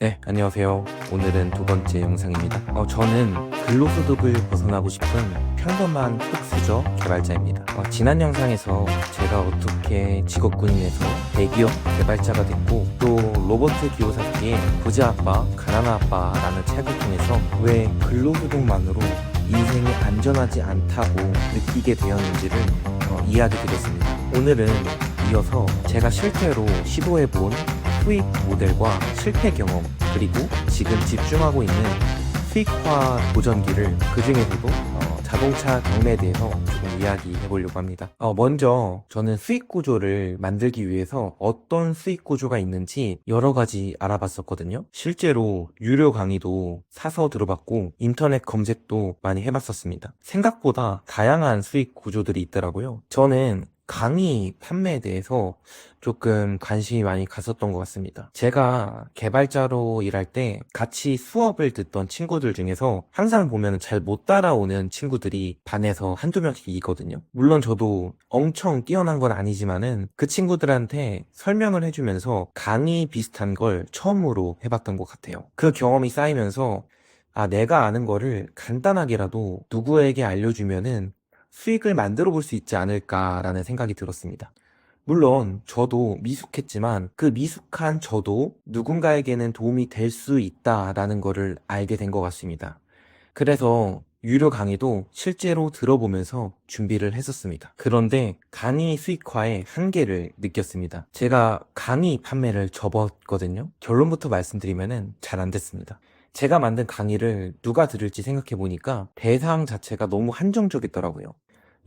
네, 안녕하세요. 오늘은 두 번째 영상입니다. 저는 근로소득을 벗어나고 싶은 평범한 흑수저 개발자입니다. 지난 영상에서 제가 어떻게 직업군인에서 대기업 개발자가 됐고 또 로버트 기요사키의 부자 아빠, 가난한 아빠라는 책을 통해서 왜 근로소득만으로 인생이 안전하지 않다고 느끼게 되었는지를 이야기 드렸습니다. 오늘은 이어서 제가 실제로 시도해본 수익 모델과 실패 경험, 그리고 지금 집중하고 있는 수익화 도전기를 그 중에서도 자동차 경매에 대해서 조금 이야기해 보려고 합니다. 먼저 저는 수익 구조를 만들기 위해서 어떤 수익 구조가 있는지 여러 가지 알아봤었거든요. 실제로 유료 강의도 사서 들어봤고 인터넷 검색도 많이 해봤었습니다. 생각보다 다양한 수익 구조들이 있더라고요. 저는 강의 판매에 대해서 조금 관심이 많이 갔었던 것 같습니다. 제가 개발자로 일할 때 같이 수업을 듣던 친구들 중에서 항상 보면 잘 못 따라오는 친구들이 반에서 한두 명씩 있거든요. 물론 저도 엄청 뛰어난 건 아니지만은 그 친구들한테 설명을 해주면서 강의 비슷한 걸 처음으로 해봤던 것 같아요. 그 경험이 쌓이면서 내가 아는 거를 간단하게라도 누구에게 알려주면은 수익을 만들어 볼 수 있지 않을까라는 생각이 들었습니다. 물론 저도 미숙했지만 그 미숙한 저도 누군가에게는 도움이 될 수 있다라는 거를 알게 된 것 같습니다. 그래서 유료 강의도 실제로 들어보면서 준비를 했었습니다. 그런데 강의 수익화의 한계를 느꼈습니다. 제가 강의 판매를 접었거든요. 결론부터 말씀드리면은 잘 안 됐습니다. 제가 만든 강의를 누가 들을지 생각해 보니까 대상 자체가 너무 한정적이더라고요.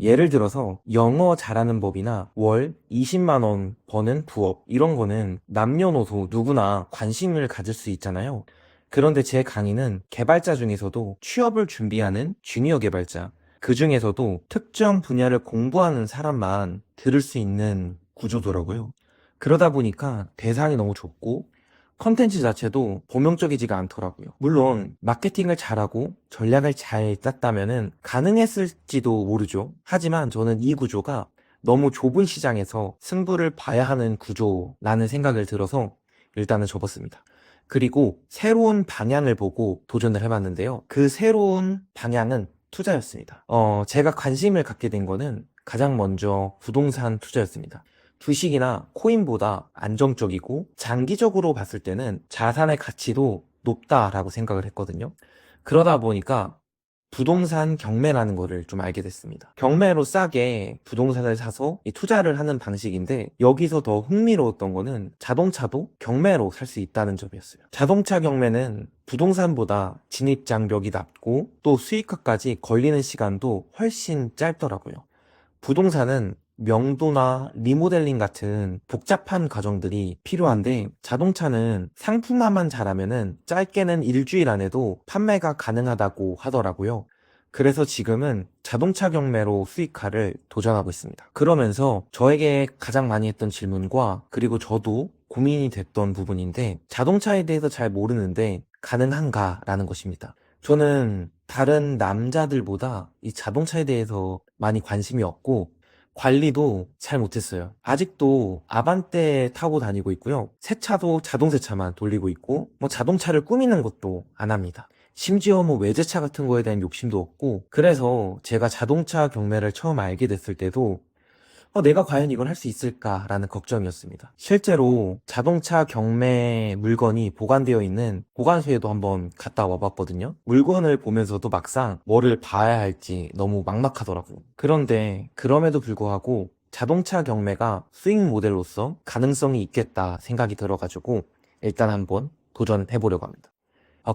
예를 들어서 영어 잘하는 법이나 월 20만 원 버는 부업 이런 거는 남녀노소 누구나 관심을 가질 수 있잖아요. 그런데 제 강의는 개발자 중에서도 취업을 준비하는 주니어 개발자, 그 중에서도 특정 분야를 공부하는 사람만 들을 수 있는 구조더라고요. 그러다 보니까 대상이 너무 좁고 컨텐츠 자체도 범용적이지가 않더라고요. 물론 마케팅을 잘하고 전략을 잘 짰다면은 가능했을지도 모르죠. 하지만 저는 이 구조가 너무 좁은 시장에서 승부를 봐야 하는 구조라는 생각을 들어서 일단은 접었습니다. 그리고 새로운 방향을 보고 도전을 해봤는데요. 그 새로운 방향은 투자였습니다. 제가 관심을 갖게 된 거는 가장 먼저 부동산 투자였습니다. 주식이나 코인보다 안정적이고 장기적으로 봤을 때는 자산의 가치도 높다라고 생각을 했거든요. 그러다 보니까 부동산 경매라는 거를 좀 알게 됐습니다. 경매로 싸게 부동산을 사서 투자를 하는 방식인데 여기서 더 흥미로웠던 거는 자동차도 경매로 살 수 있다는 점이었어요. 자동차 경매는 부동산보다 진입 장벽이 낮고 또 수익화까지 걸리는 시간도 훨씬 짧더라고요. 부동산은 명도나 리모델링 같은 복잡한 과정들이 필요한데 자동차는 상품화만 잘하면은 짧게는 일주일 안에도 판매가 가능하다고 하더라고요. 그래서 지금은 자동차 경매로 수익화를 도전하고 있습니다. 그러면서 저에게 가장 많이 했던 질문과 그리고 저도 고민이 됐던 부분인데 자동차에 대해서 잘 모르는데 가능한가라는 것입니다. 저는 다른 남자들보다 이 자동차에 대해서 많이 관심이 없고 관리도 잘 못했어요. 아직도 아반떼 타고 다니고 있고요. 세차도 자동 세차만 돌리고 있고 자동차를 꾸미는 것도 안 합니다. 심지어 외제차 같은 거에 대한 욕심도 없고 그래서 제가 자동차 경매를 처음 알게 됐을 때도 내가 과연 이걸 할 수 있을까라는 걱정이었습니다. 실제로 자동차 경매 물건이 보관되어 있는 보관소에도 한번 갔다 와봤거든요. 물건을 보면서도 막상 뭐를 봐야 할지 너무 막막하더라고요. 그런데 그럼에도 불구하고 자동차 경매가 수익 모델로서 가능성이 있겠다 생각이 들어가지고 일단 한번 도전해보려고 합니다.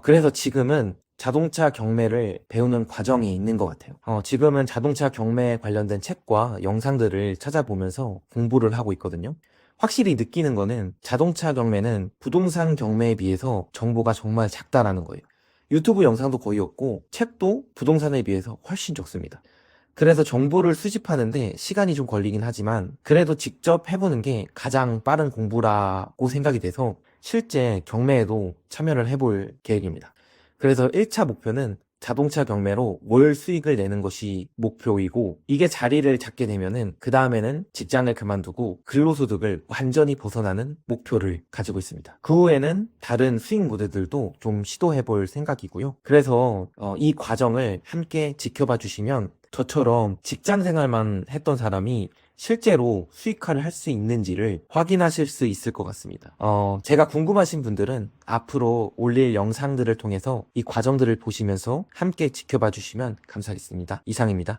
그래서 지금은 자동차 경매를 배우는 과정이 있는 것 같아요. 지금은 자동차 경매에 관련된 책과 영상들을 찾아보면서 공부를 하고 있거든요. 확실히 느끼는 거는 자동차 경매는 부동산 경매에 비해서 정보가 정말 작다라는 거예요. 유튜브 영상도 거의 없고 책도 부동산에 비해서 훨씬 적습니다. 그래서 정보를 수집하는데 시간이 좀 걸리긴 하지만 그래도 직접 해보는 게 가장 빠른 공부라고 생각이 돼서 실제 경매에도 참여를 해볼 계획입니다. 그래서 1차 목표는 자동차 경매로 월 수익을 내는 것이 목표이고, 이게 자리를 잡게 되면은 그 다음에는 직장을 그만두고 근로소득을 완전히 벗어나는 목표를 가지고 있습니다. 그 후에는 다른 수익 모델들도 좀 시도해 볼 생각이고요. 그래서 이 과정을 함께 지켜봐 주시면 저처럼 직장 생활만 했던 사람이 실제로 수익화를 할 수 있는지를 확인하실 수 있을 것 같습니다. 제가 궁금하신 분들은 앞으로 올릴 영상들을 통해서 이 과정들을 보시면서 함께 지켜봐 주시면 감사하겠습니다. 이상입니다.